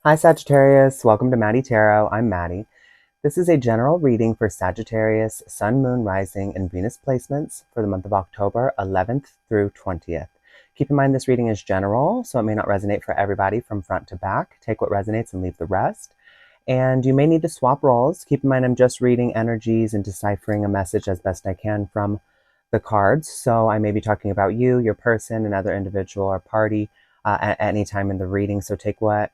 Hi Sagittarius, welcome to Maddie Tarot. I'm Maddie. This is a general reading for Sagittarius, Sun, Moon, Rising, and Venus placements for the month of October 11th through 20th. Keep in mind this reading is general, so it may not resonate for everybody from front to back. Take what resonates and leave the rest. And you may need to swap roles. Keep in mind I'm just reading energies and deciphering a message as best I can from the cards. So I may be talking about you, your person, another individual, or party at any time in the reading. So take what,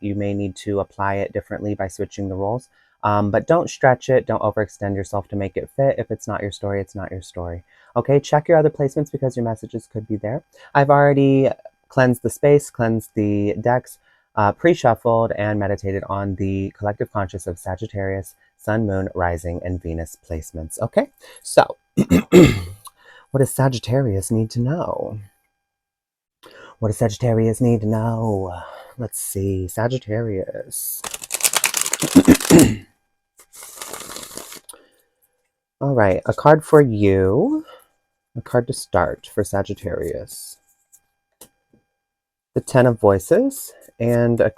you may need to apply it differently by switching the roles. But don't stretch it. Don't overextend yourself to make it fit. If it's not your story, it's not your story. Okay, check your other placements because your messages could be there. I've already cleansed the space, cleansed the decks, pre-shuffled, and meditated on the collective conscious of Sagittarius, Sun, Moon, Rising, and Venus placements. Okay, so what does Sagittarius need to know? What does Sagittarius need to know? Let's see. Sagittarius. All right. A card for you. A card to start for Sagittarius. The Ten of Voices. And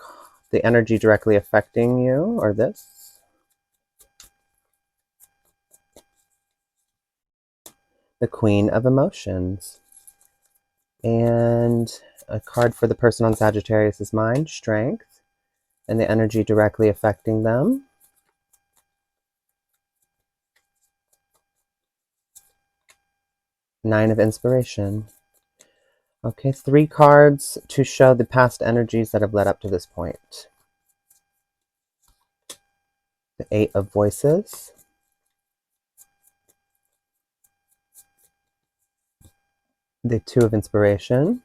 the energy directly affecting you, or this. The Queen of Emotions. And a card for the person on Sagittarius's mind. Strength. And the energy directly affecting them. Nine of Inspiration. Okay, 3 cards to show the past energies that have led up to this point. The 8 of Voices. The 2 of Inspiration.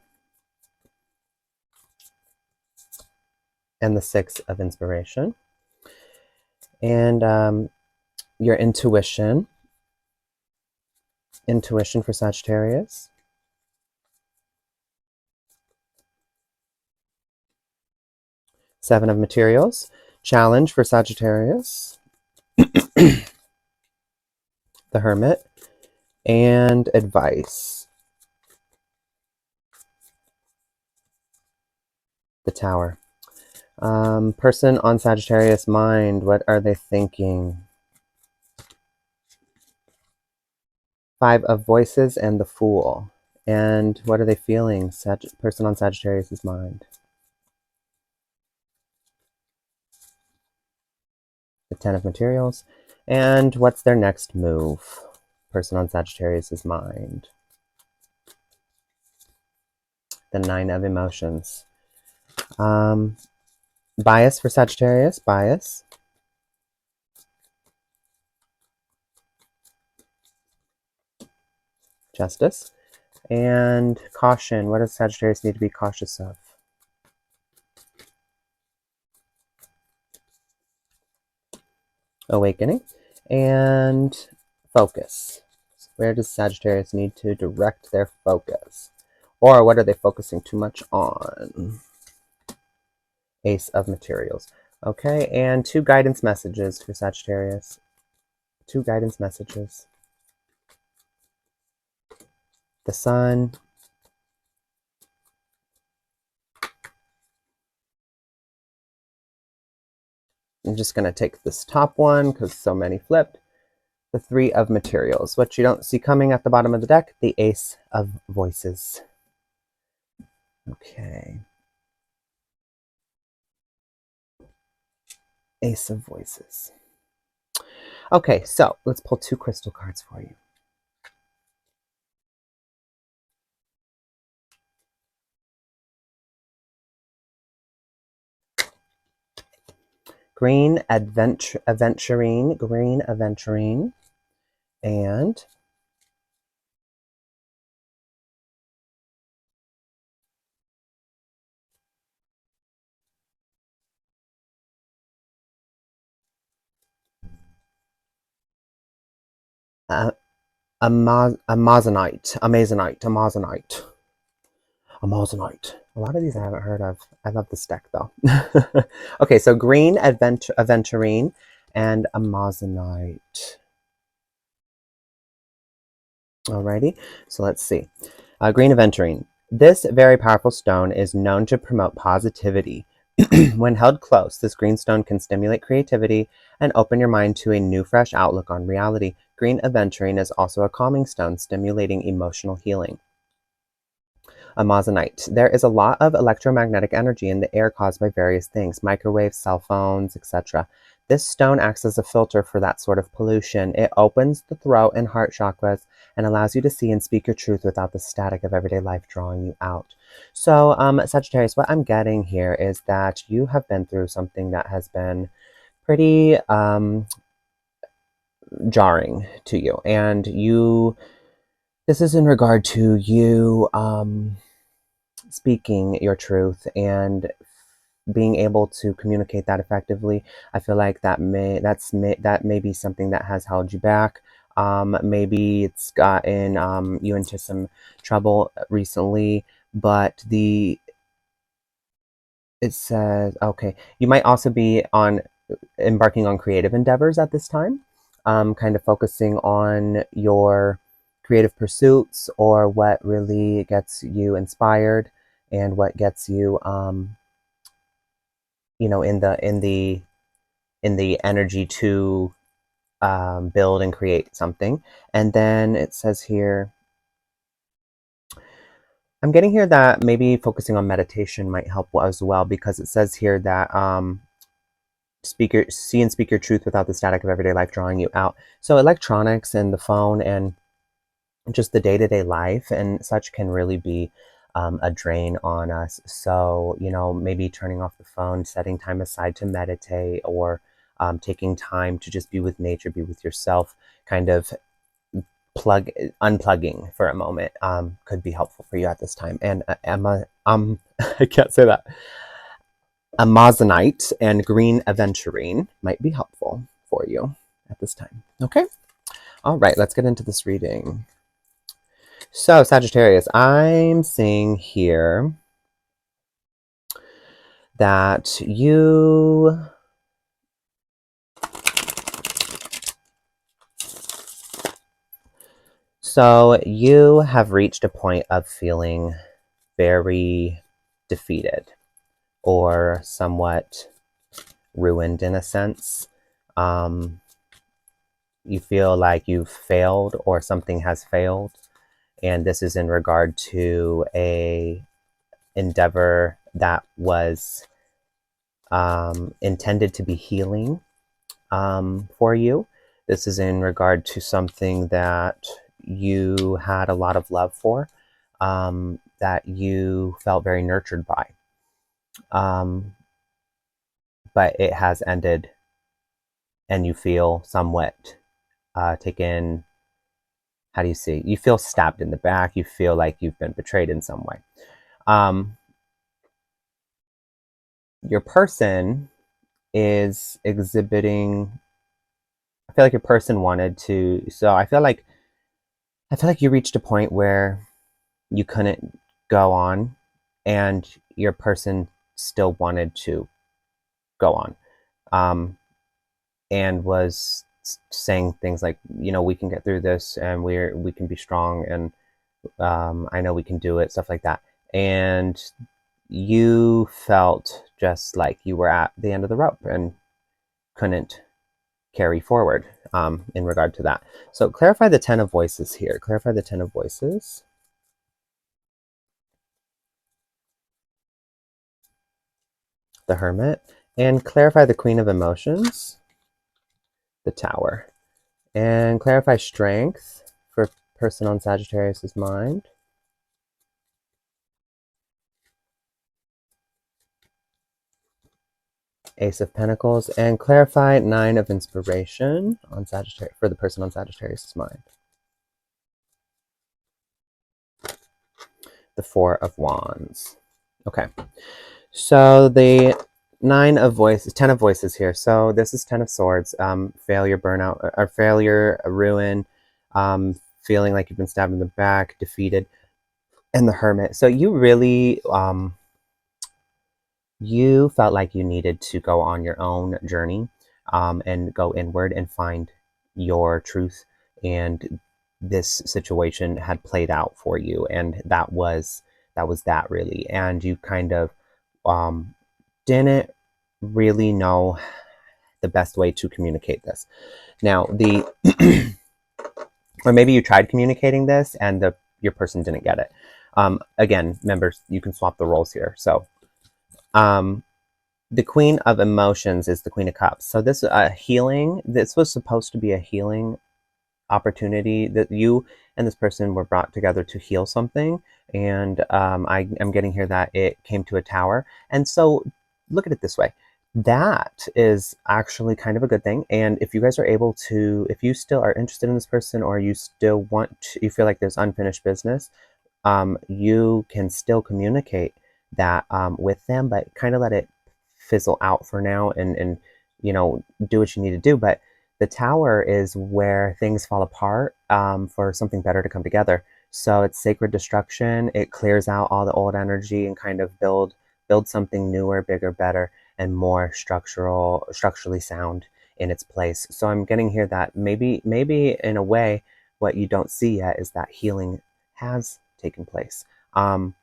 And the 6 of Inspiration. And your intuition. Intuition for Sagittarius. Seven of Materials. Challenge for Sagittarius. The Hermit. And Advice. The Tower. Person on Sagittarius mind, what are they thinking? 5 of Voices and the Fool. And what are they feeling? Person on Sagittarius's mind. The 10 of Materials. And what's their next move? Person on Sagittarius's mind. The 9 of Emotions. Bias for Sagittarius. Bias. Justice. And Caution. What does Sagittarius need to be cautious of? Awakening. And Focus. Where does Sagittarius need to direct their focus? Or what are they focusing too much on? Ace of Materials. Okay, and 2 guidance messages for Sagittarius. 2 guidance messages. The Sun. I'm just going to take this top one because so many flipped. The 3 of Materials. What you don't see coming at the bottom of the deck, the Ace of Voices. Okay. Ace of Voices. Okay, so let's pull 2 crystal cards for you. Green Aventurine, Green Aventurine, and Amazonite. A lot of these I haven't heard of. I love this deck though. Okay, so Green Aventurine and Amazonite. Alrighty, so let's see. Green Aventurine. This very powerful stone is known to promote positivity, When held close, this green stone can stimulate creativity and open your mind to a new, fresh outlook on reality. Green aventurine is also a calming stone, stimulating emotional healing. Amazonite. There is a lot of electromagnetic energy in the air caused by various things, microwaves, cell phones, etc. This stone acts as a filter for that sort of pollution. It opens the throat and heart chakras and allows you to see and speak your truth without the static of everyday life drawing you out. So, Sagittarius, what I'm getting here is that you have been through something that has been pretty jarring to you. And this is in regard to you speaking your truth and being able to communicate that effectively. I feel like that may be something that has held you back. Maybe it's gotten you into some trouble recently, but it says, okay, you might also be embarking on creative endeavors at this time, kind of focusing on your creative pursuits or what really gets you inspired and what gets you, in the energy to build and create something. And then it says here, I'm getting here that maybe focusing on meditation might help as well, because it says here that see and speak your truth without the static of everyday life drawing you out. So electronics and the phone and just the day-to-day life and such can really be a drain on us. So, maybe turning off the phone, setting time aside to meditate, or taking time to just be with nature, be with yourself, kind of unplugging for a moment could be helpful for you at this time. And Emma, I can't say that. Amazonite and green aventurine might be helpful for you at this time. Okay? All right, let's get into this reading. So, Sagittarius, I'm seeing here that you have reached a point of feeling very defeated or somewhat ruined in a sense. You feel like you've failed or something has failed, and this is in regard to a endeavor that was intended to be healing for you. This is in regard to something that you had a lot of love for, that you felt very nurtured by. But it has ended, and you feel somewhat taken. How do you see? You feel stabbed in the back. You feel like you've been betrayed in some way. Your person is exhibiting. I feel like your person wanted to. So I feel like you reached a point where you couldn't go on, and your person still wanted to go on, and was saying things like, we can get through this, and we can be strong, and I know we can do it, stuff like that. And you felt just like you were at the end of the rope and couldn't carry forward in regard to that. So clarify the 10 of voices here. Clarify the 10 of voices. The Hermit. And clarify the Queen of Emotions. The Tower. And clarify strength for person on Sagittarius's mind. Ace of Pentacles. And clarify 9 of Inspiration on Sagittarius for the person on Sagittarius's mind. The 4 of Wands. Okay. So the 10 of voices here. So this is 10 of Swords, failure, burnout, or failure, ruin, feeling like you've been stabbed in the back, defeated, and the Hermit. So you really, you felt like you needed to go on your own journey, and go inward and find your truth. And this situation had played out for you, and that was that really. And you kind of, didn't really know the best way to communicate this. Now, or maybe you tried communicating this and your person didn't get it. Again, members, you can swap the roles here. So, the Queen of Emotions is the Queen of Cups. So this healing. This was supposed to be a healing opportunity that you and this person were brought together to heal something. And I am getting here that it came to a tower. And so look at it this way. That is actually kind of a good thing. And if you guys are able to, if you still are interested in this person, or you still want to, you feel like there's unfinished business, you can still communicate that with them, but kind of let it fizzle out for now, and do what you need to do. But the tower is where things fall apart for something better to come together. So it's sacred destruction. It clears out all the old energy and kind of build something newer, bigger, better, and more structurally sound in its place. So I'm getting here that maybe in a way, what you don't see yet is that healing has taken place. In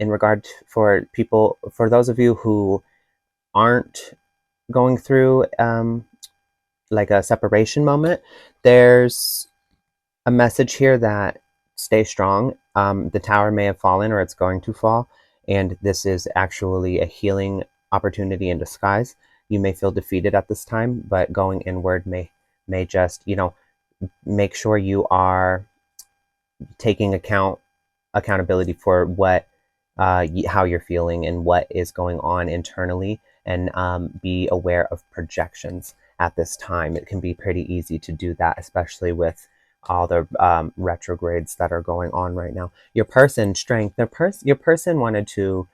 regard for people, for those of you who aren't going through like a separation moment, there's a message here that stay strong. The tower may have fallen, or it's going to fall, and this is actually a healing opportunity in disguise. You may feel defeated at this time, but going inward may just, make sure you are taking accountability for what how you're feeling and what is going on internally, and be aware of projections at this time. It can be pretty easy to do that, especially with all the retrogrades that are going on right now. Your person strength, your person wanted to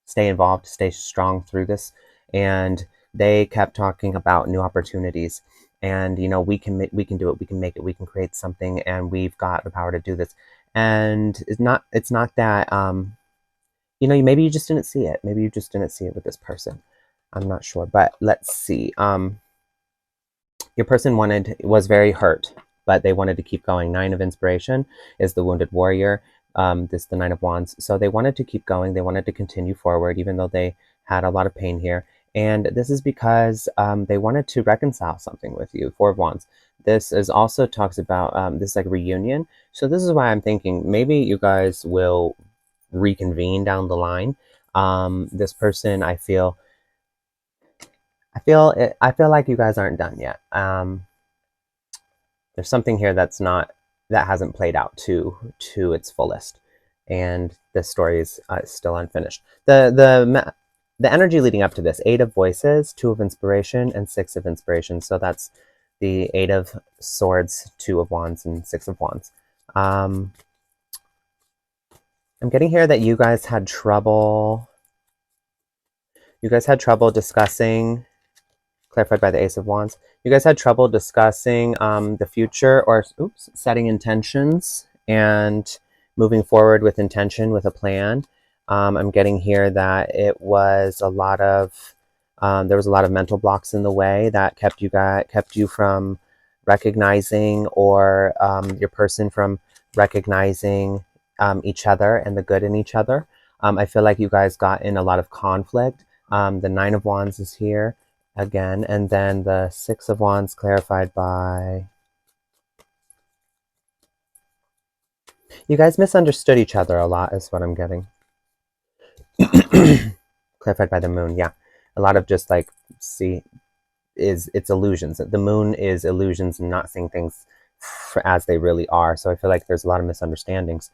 stay involved, stay strong through this, and they kept talking about new opportunities. And we can do it, we can make it, we can create something, and we've got the power to do this. And it's not that maybe you just didn't see it. Maybe you just didn't see it with this person. I'm not sure, but let's see. Your person was very hurt, but they wanted to keep going. Nine of Inspiration is the wounded warrior. This is the Nine of Wands. So they wanted to keep going. They wanted to continue forward, even though they had a lot of pain here. And this is because they wanted to reconcile something with you. Four of Wands. This is also talks about this like reunion. So this is why I'm thinking maybe you guys will reconvene down the line. This person, I feel like you guys aren't done yet. There's something here that hasn't played out to its fullest, and this story is still unfinished. The energy leading up to this: Eight of Voices, Two of Inspiration, and Six of Inspiration. So that's the Eight of Swords, Two of Wands, and Six of Wands. I'm getting here that you guys had trouble. You guys had trouble discussing, clarified by the Ace of Wands. You guys had trouble discussing the future, or setting intentions and moving forward with intention, with a plan. I'm getting here that it was a lot of there was a lot of mental blocks in the way that kept you from recognizing, or your person from recognizing each other and the good in each other. I feel like you guys got in a lot of conflict. The Nine of Wands is here again, and then the Six of Wands clarified by you guys misunderstood each other a lot, is what I'm getting. Clarified by the Moon. Yeah, a lot of just like it's illusions. The Moon is illusions and not seeing things as they really are. So I feel like there's a lot of misunderstandings.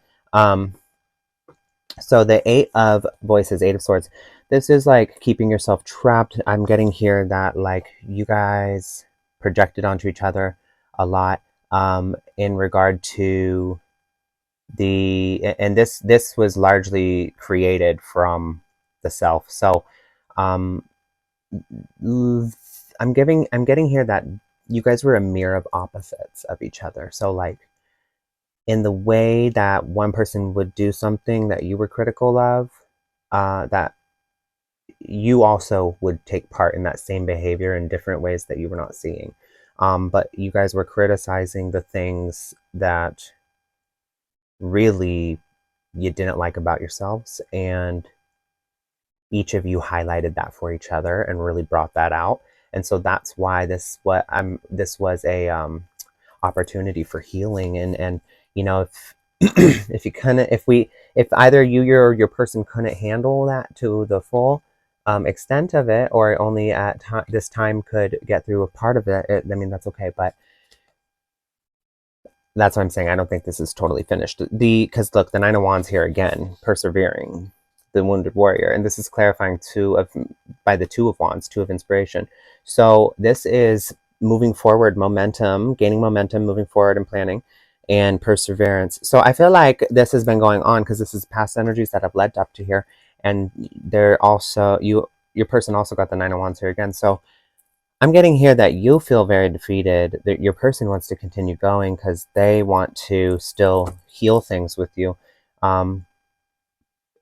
So the Eight of Voices, Eight of Swords, this is like keeping yourself trapped. I'm getting here that like you guys projected onto each other a lot in regard to and this was largely created from the self. So I'm getting here that you guys were a mirror of opposites of each other. So like in the way that one person would do something that you were critical of, that you also would take part in that same behavior in different ways that you were not seeing. But you guys were criticizing the things that really you didn't like about yourselves, and each of you highlighted that for each other and really brought that out. And so that's why this was a opportunity for healing. And you know, if if you couldn't, if either you or your person couldn't handle that to the full extent of it, or only at this time could get through a part of it, I mean, that's okay. But that's what I'm saying. I don't think this is totally finished. Because look, the Nine of Wands here again, persevering, the wounded warrior, and this is clarifying by the Two of Wands, Two of Inspiration. So this is moving forward, momentum, gaining momentum, moving forward and planning, and perseverance. So I feel like this has been going on because this is past energies that have led up to here, and they're also your person also got the Nine of Wands here again. So I'm getting here that you feel very defeated, that your person wants to continue going because they want to still heal things with you. Um,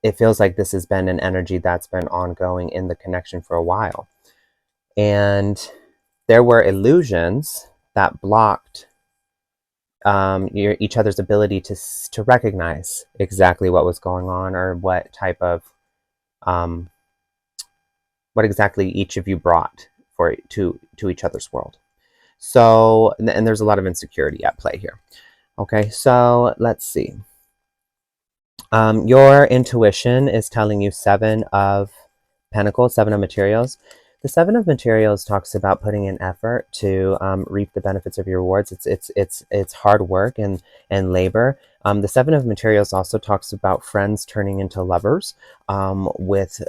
it feels like this has been an energy that's been ongoing in the connection for a while. And there were illusions that blocked each other's ability to recognize exactly what was going on, or what type of um, what exactly each of you brought to each other's world. So, and there's a lot of insecurity at play here. Okay, so let's see. Your intuition is telling you Seven of Pentacles, Seven of Materials. The Seven of Materials talks about putting in effort to reap the benefits of your rewards. It's hard work and labor. The Seven of Materials also talks about friends turning into lovers, with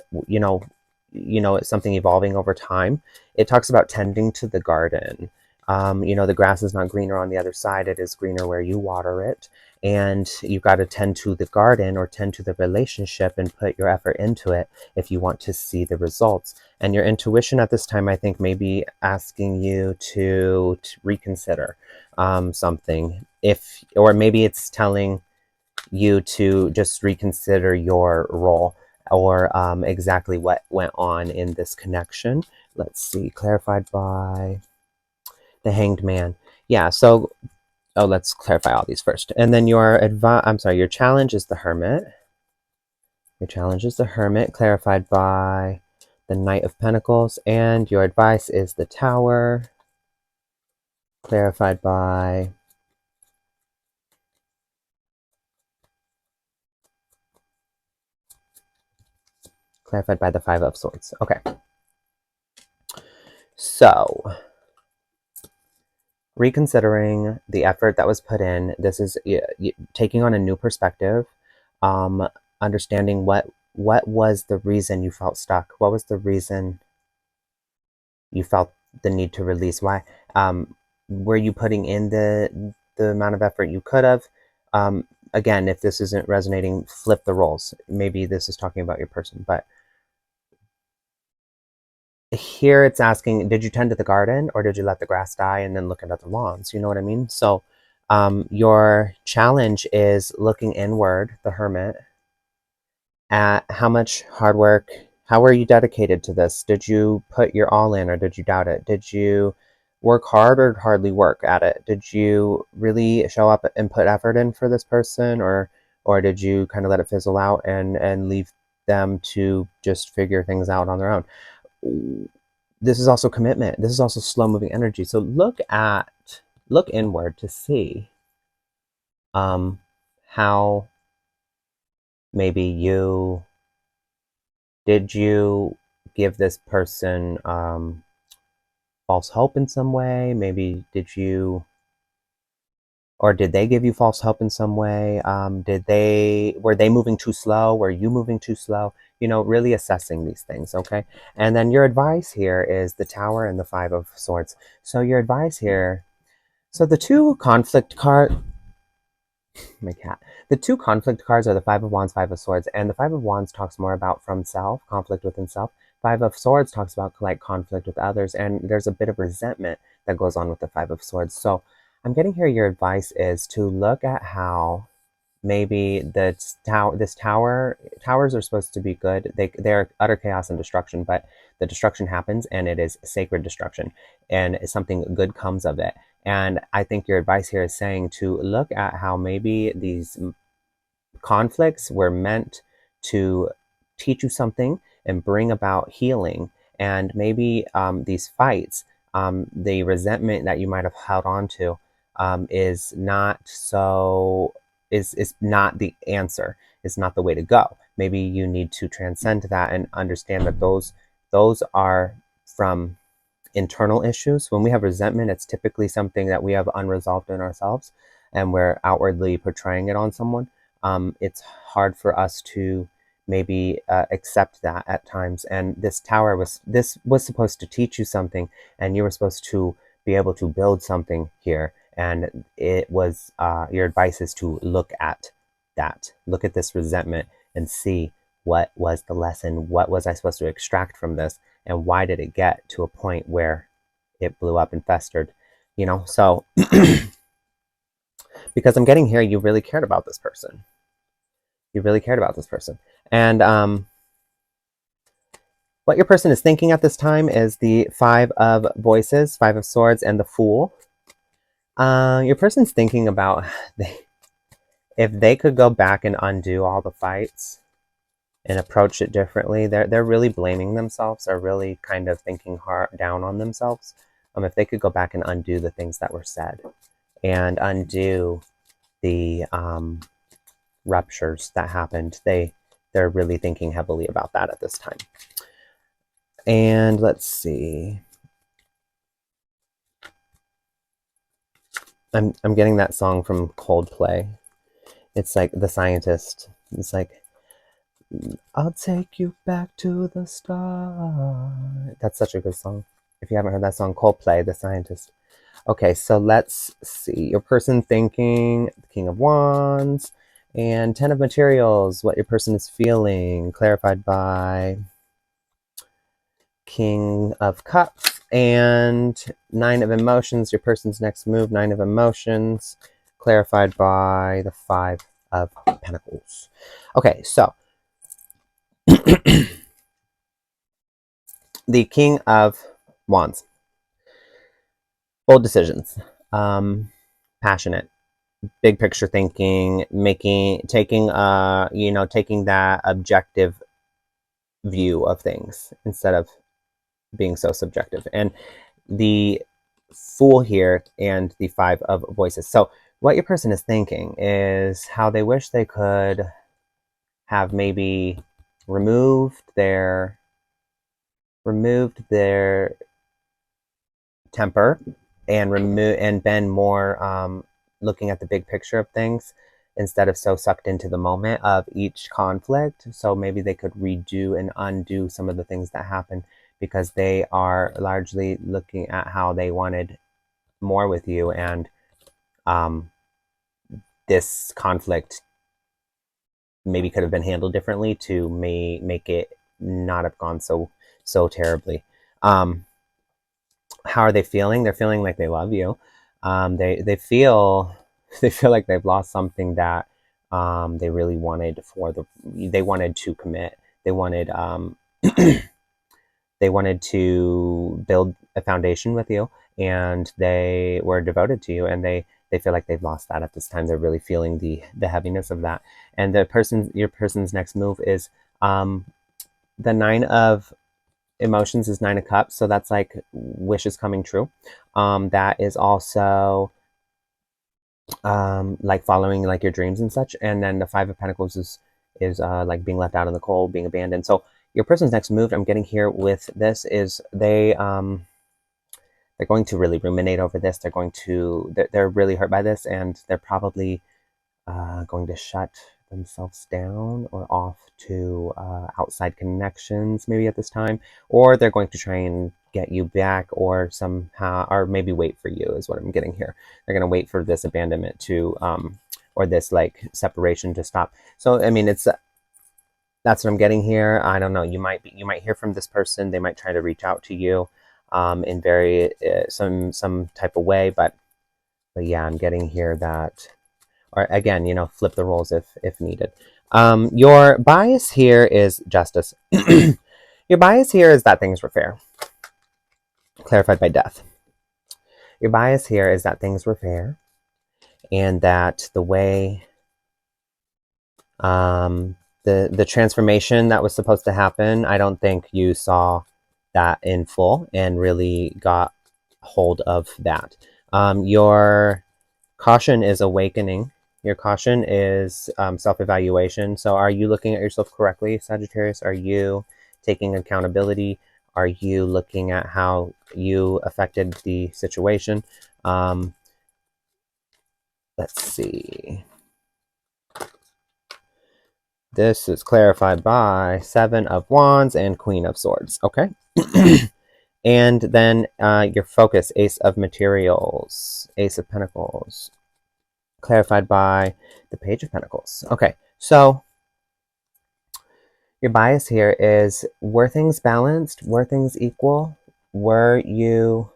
something evolving over time. It talks about tending to the garden. The grass is not greener on the other side; it is greener where you water it. And you've got to tend to the garden, or tend to the relationship, and put your effort into it if you want to see the results. And your intuition at this time, I think, may be asking you to reconsider something, or maybe it's telling you to just reconsider your role, or exactly what went on in this connection. Let's see, clarified by the Hanged Man. Yeah, so let's clarify all these first. And then your challenge is the Hermit. Your challenge is the Hermit, clarified by the Knight of Pentacles. And your advice is the Tower, clarified by the Five of Swords. Okay. So, reconsidering the effort that was put in, this is taking on a new perspective, understanding what was the reason you felt stuck. What was the reason you felt the need to release? Why were you putting in the amount of effort you could have? Again, if this isn't resonating, flip the roles. Maybe this is talking about your person, but here it's asking, did you tend to the garden, or did you let the grass die and then look at other lawns? You know what I mean? So your challenge is looking inward, the Hermit, at how much hard work, how were you dedicated to this? Did you put your all in, or did you doubt it? Did you work hard or hardly work at it? Did you really show up and put effort in for this person, or did you kind of let it fizzle out and leave them to just figure things out on their own? This is also commitment. This is also slow moving energy. So look inward to see how maybe did you give this person false hope in some way? Maybe did they give you false hope in some way? Were they moving too slow? Were you moving too slow? Really assessing these things, okay? And then your advice here is the Tower and the Five of Swords. So your advice here, so the two conflict card, my cat. The two conflict cards are the Five of Wands, Five of Swords, and the Five of Wands talks more about from self, conflict within self. Five of Swords talks about like conflict with others, and there's a bit of resentment that goes on with the Five of Swords. So I'm getting here your advice is to look at how maybe towers are supposed to be good. They're utter chaos and destruction, but the destruction happens, and it is sacred destruction, and something good comes of it. And I think your advice here is saying to look at how maybe these conflicts were meant to teach you something, and bring about healing. And maybe these fights, the resentment that you might have held on to, is not is not the answer. It's not the way to go. Maybe you need to transcend that and understand that those are from internal issues. When we have resentment, it's typically something that we have unresolved in ourselves, and we're outwardly portraying it on someone. It's hard for us to maybe accept that at times. And this tower was supposed to teach you something, and you were supposed to be able to build something here. And it was your advice is to look at that, look at this resentment, and see what was the lesson, what was I supposed to extract from this, and why did it get to a point where it blew up and festered, you know? So because I'm getting here, you really cared about this person. You really cared about this person. And what your person is thinking at this time is the Five of Voices, Five of Swords, and the Fool. Your person's thinking about if they could go back and undo all the fights and approach it differently. They're really blaming themselves, are really kind of thinking hard down on themselves. If they could go back and undo the things that were said and undo the ruptures that happened, they're really thinking heavily about that at this time. And let's see. I'm getting that song from Coldplay. It's like The Scientist. It's like, I'll take you back to the start. That's such a good song. If you haven't heard that song, Coldplay, The Scientist. Okay, so let's see. Your person thinking, the King of Wands, and Ten of Materials, what your person is feeling, clarified by King of Cups, and Nine of Emotions, your person's next move, Nine of Emotions, clarified by the Five of Pentacles. Okay, so the King of Wands. Bold decisions, passionate, big picture thinking, taking that objective view of things instead of being so subjective. And the Fool here and the Five of Voices. So what your person is thinking is how they wish they could have maybe removed their temper and been more looking at the big picture of things instead of so sucked into the moment of each conflict. So maybe they could redo and undo some of the things that happened because they are largely looking at how they wanted more with you, and this conflict maybe could have been handled differently to make it not have gone so terribly. How are they feeling? They're feeling like they love you. They feel like they've lost something that they really wanted they wanted to commit. They wanted they wanted to build a foundation with you, and they were devoted to you, and they feel like they've lost that at this time. They're really feeling the heaviness of that. And your person's next move is the Nine of Emotions is Nine of Cups, so that's like wishes coming true. That is also like following like your dreams and such. And then the Five of Pentacles is like being left out in the cold, being abandoned. So your person's next move, I'm getting here with this, is they're going to really ruminate over this. They're really hurt by this, and they're probably going to shut themselves down or off to outside connections maybe at this time, or they're going to try and get you back, or somehow, or maybe wait for you is what I'm getting here. They're going to wait for this abandonment to or this like separation to stop. So I mean, that's what I'm getting here. I don't know, you might hear from this person. They might try to reach out to you in very some type of way, but yeah, I'm getting here that, or again, flip the roles if needed. Your bias here is justice. Your bias here is that things were fair, clarified by Death. Your bias here is that things were fair, and that the way the transformation that was supposed to happen, I don't think you saw that in full and really got hold of that. Your caution is awakening. Your caution is self-evaluation. So are you looking at yourself correctly, Sagittarius? Are you taking accountability? Are you looking at how you affected the situation? Let's see. This is clarified by Seven of Wands and Queen of Swords. Okay. And then your focus, Ace of Materials, Ace of Pentacles, clarified by the Page of Pentacles. Okay, so your bias here is, were things balanced? Were things equal? Were you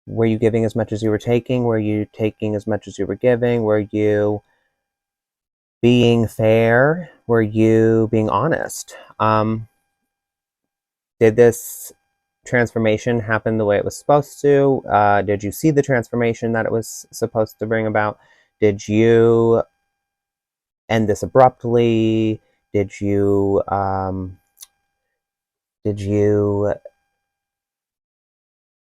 giving as much as you were taking? Were you taking as much as you were giving? Were you being fair? Were you being honest? Did this transformation happen the way it was supposed to? Did you see the transformation that it was supposed to bring about? Did you end this abruptly? Did you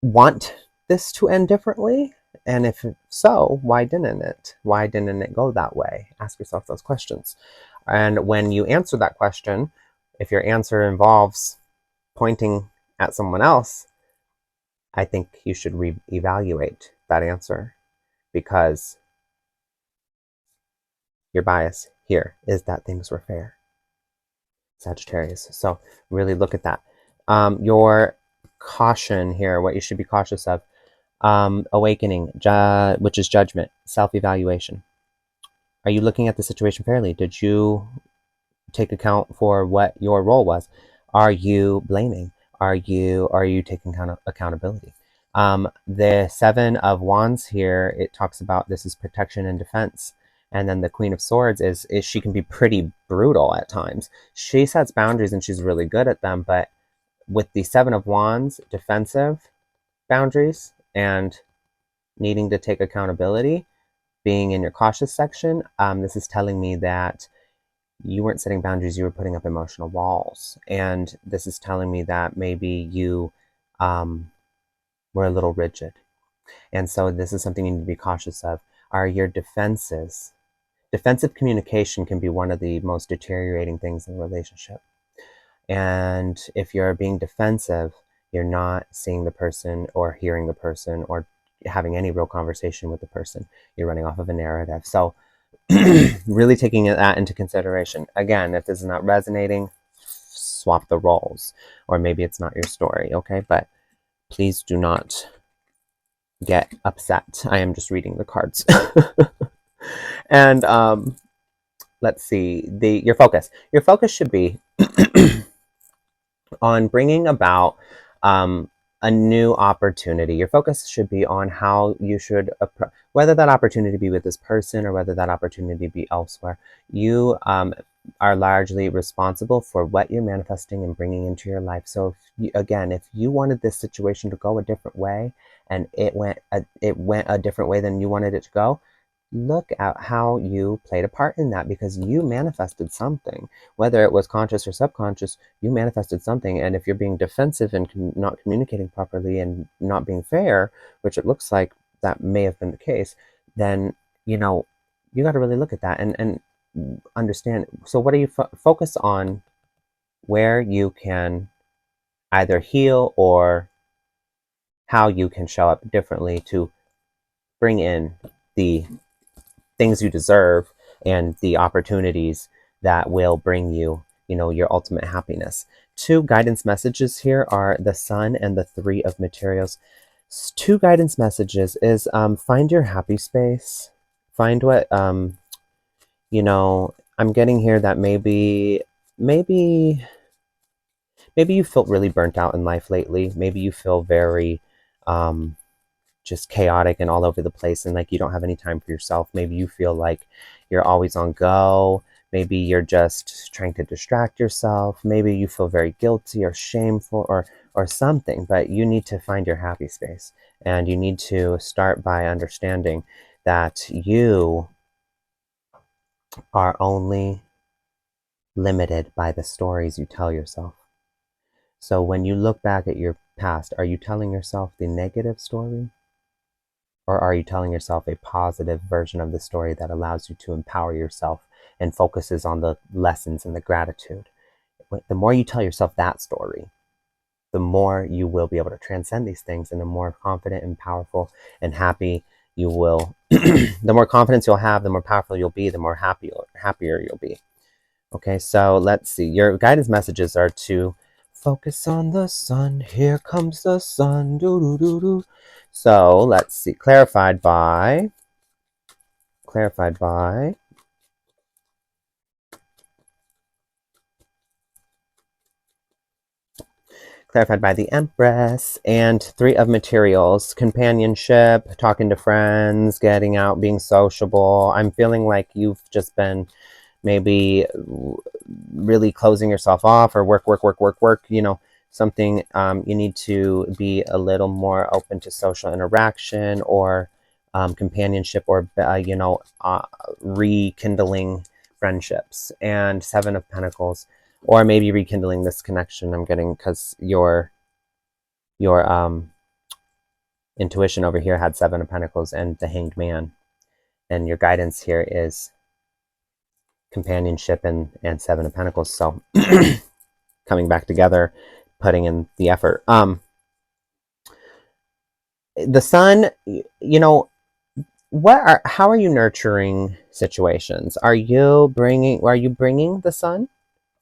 want this to end differently? And if so, why didn't it? Why didn't it go that way? Ask yourself those questions. And when you answer that question, if your answer involves pointing at someone else, I think you should reevaluate that answer, because your bias here is that things were fair, Sagittarius. So really look at that. Your caution here, what you should be cautious of, awakening, which is judgment, self-evaluation. Are you looking at the situation fairly? Did you take account for what your role was? Are you blaming? Are you taking accountability? The Seven of Wands here, it talks about this is protection and defense. And then the Queen of Swords is she can be pretty brutal at times. She sets boundaries and she's really good at them, but with the Seven of Wands, defensive boundaries and needing to take accountability, being in your cautious section, this is telling me that you weren't setting boundaries, you were putting up emotional walls. And this is telling me that maybe you were a little rigid. And so this is something you need to be cautious of. Are your defenses? Defensive communication can be one of the most deteriorating things in a relationship. And if you're being defensive, you're not seeing the person or hearing the person or having any real conversation with the person. You're running off of a narrative. So really taking that into consideration. Again, if this is not resonating, swap the roles, or maybe it's not your story, okay? But please do not get upset. I am just reading the cards. And let's see, your focus. Your focus should be on bringing about a new opportunity. Your focus should be on how you should approach, whether that opportunity be with this person or whether that opportunity be elsewhere. You are largely responsible for what you're manifesting and bringing into your life. So if you wanted this situation to go a different way and it went a different way than you wanted it to go, look at how you played a part in that, because you manifested something. Whether it was conscious or subconscious, you manifested something. And if you're being defensive and not communicating properly and not being fair, which it looks like that may have been the case, then you got to really look at that and understand. So what do you focus on? Where you can either heal or how you can show up differently to bring in the things you deserve and the opportunities that will bring you, your ultimate happiness. Two guidance messages here are the Sun and the Three of Materials. Two guidance messages is find your happy space. Find what, I'm getting here that maybe you felt really burnt out in life lately. Maybe you feel very just chaotic and all over the place, and like you don't have any time for yourself. Maybe you feel like you're always on go. Maybe you're just trying to distract yourself. Maybe you feel very guilty or shameful or something, but you need to find your happy space. And you need to start by understanding that you are only limited by the stories you tell yourself. So when you look back at your past, are you telling yourself the negative story? Or are you telling yourself a positive version of the story that allows you to empower yourself and focuses on the lessons and the gratitude? The more you tell yourself that story, the more you will be able to transcend these things, and the more confident and powerful and happy you will, the more confidence you'll have, the more powerful you'll be, the more happier you'll be. Okay, so let's see. Your guidance messages are to focus on the sun. Here comes the sun. Doo doo doo doo. So let's see. Clarified by the Empress, and 3 of materials: companionship, talking to friends, getting out, being sociable. I'm feeling like you've just been maybe really closing yourself off, or work, something. You need to be a little more open to social interaction, or companionship, or rekindling friendships. And 7 of Pentacles, or maybe rekindling this connection I'm getting, because your intuition over here had 7 of Pentacles and the Hanged Man, and your guidance here is companionship and 7 of Pentacles. So coming back together, putting in the effort. The sun, how are you nurturing situations? Are you bringing the sun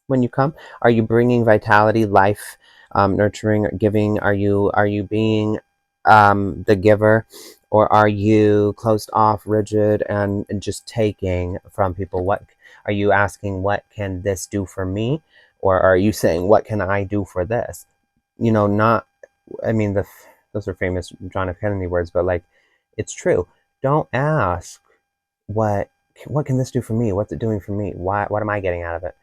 when you come? Are you bringing vitality, life, nurturing, giving? Are you being the giver, or are you closed off, rigid, and just taking from people? What are you asking? What can this do for me? Or are you saying, what can I do for this? Not, I mean, those are famous John F. Kennedy words, but like, it's true. Don't ask what can this do for me? What's it doing for me? What am I getting out of it?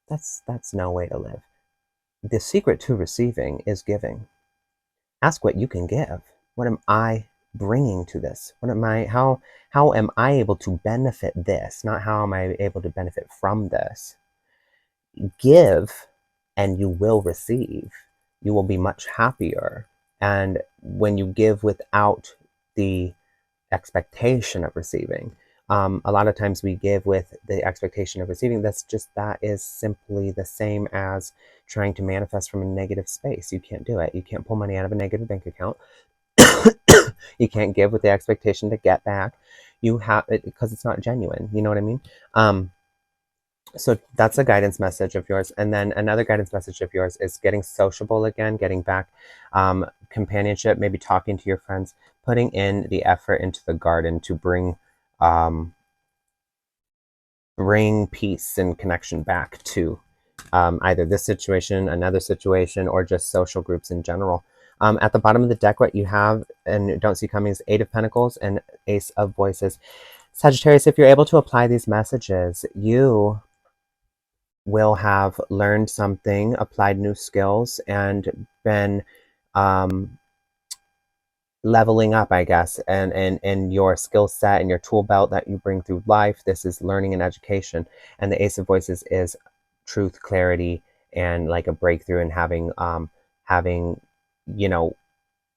That's no way to live. The secret to receiving is giving. Ask what you can give. What am I bringing to this? How am I able to benefit this? Not how am I able to benefit from this? Give and you will receive. You will be much happier. And when you give without the expectation of receiving, a lot of times we give with the expectation of receiving. That is simply the same as trying to manifest from a negative space. You can't do it. You can't pull money out of a negative bank account. You can't give with the expectation to get back. You have it because it's not genuine. You know what I mean? So that's a guidance message of yours. And then another guidance message of yours is getting sociable again, getting back, companionship, maybe talking to your friends, putting in the effort into the garden to bring peace and connection back to either this situation, another situation, or just social groups in general. At the bottom of the deck, what you have and don't see coming is 8 of Pentacles and Ace of Voices. Sagittarius, if you're able to apply these messages, you will have learned something, applied new skills, and been leveling up, I guess, and your skill set and your tool belt that you bring through life. This is learning and education. And the Ace of Voices is truth, clarity, and like a breakthrough, and having,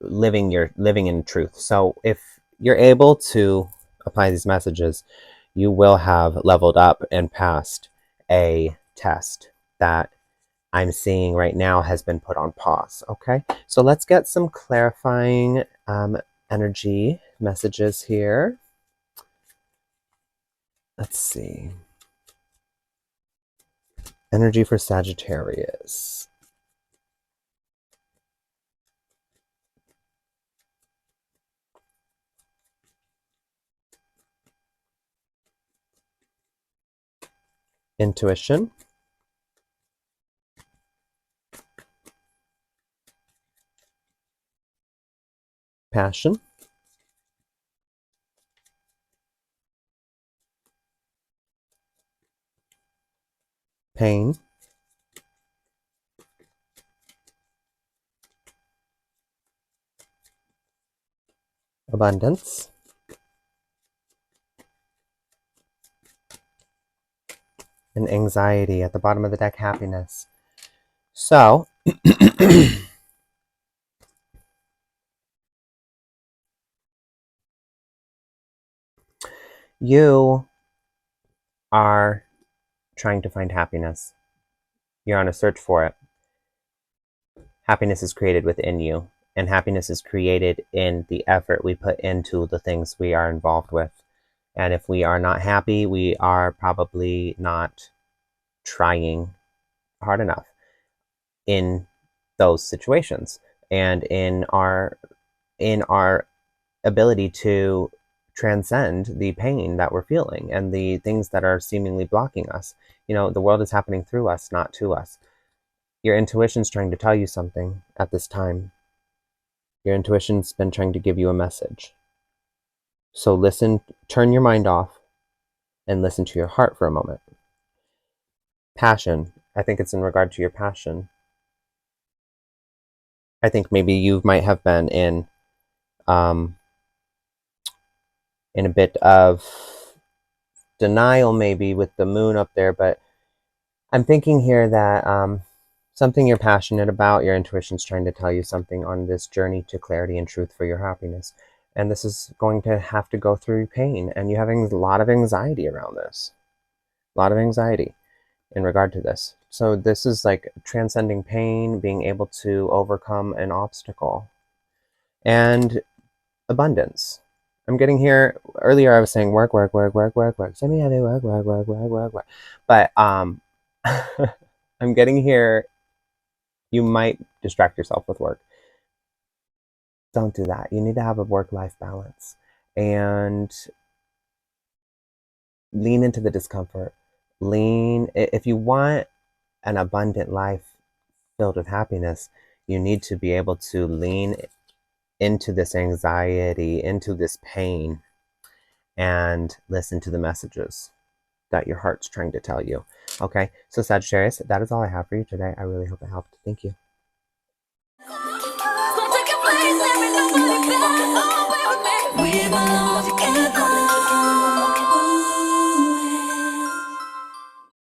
living in truth. So if you're able to apply these messages, you will have leveled up and passed a test that I'm seeing right now has been put on pause. Okay, so let's get some clarifying energy messages here. Let's see. Energy for Sagittarius. Intuition. Passion. Pain. Abundance. and anxiety. At the bottom of the deck, happiness. So, you are trying to find happiness. You're on a search for it. Happiness is created within you, and happiness is created in the effort we put into the things we are involved with. And if we are not happy, we are probably not trying hard enough in those situations and in our ability to transcend the pain that we're feeling and the things that are seemingly blocking us. The world is happening through us, not to us. Your intuition's trying to tell you something at this time. Your intuition's been trying to give you a message. So listen, turn your mind off and listen to your heart for a moment. Passion. I think it's in regard to your passion. I think maybe you might have been in a bit of denial, maybe with the moon up there, but I'm thinking here that something you're passionate about, your intuition's trying to tell you something on this journey to clarity and truth for your happiness. And this is going to have to go through pain, and you're having a lot of anxiety around this. A lot of anxiety in regard to this. So this is like transcending pain, being able to overcome an obstacle, and abundance. I'm getting here. Earlier I was saying work, work, work, work, work, work. Send me heavy work, work, work, work, work, work. But I'm getting here. You might distract yourself with work. Don't do that. You need to have a work-life balance and lean into the discomfort. If you want an abundant life filled with happiness, you need to be able to lean into this anxiety, into this pain, and listen to the messages that your heart's trying to tell you. Okay, so Sagittarius, that is all I have for you today. I really hope it helped. Thank you.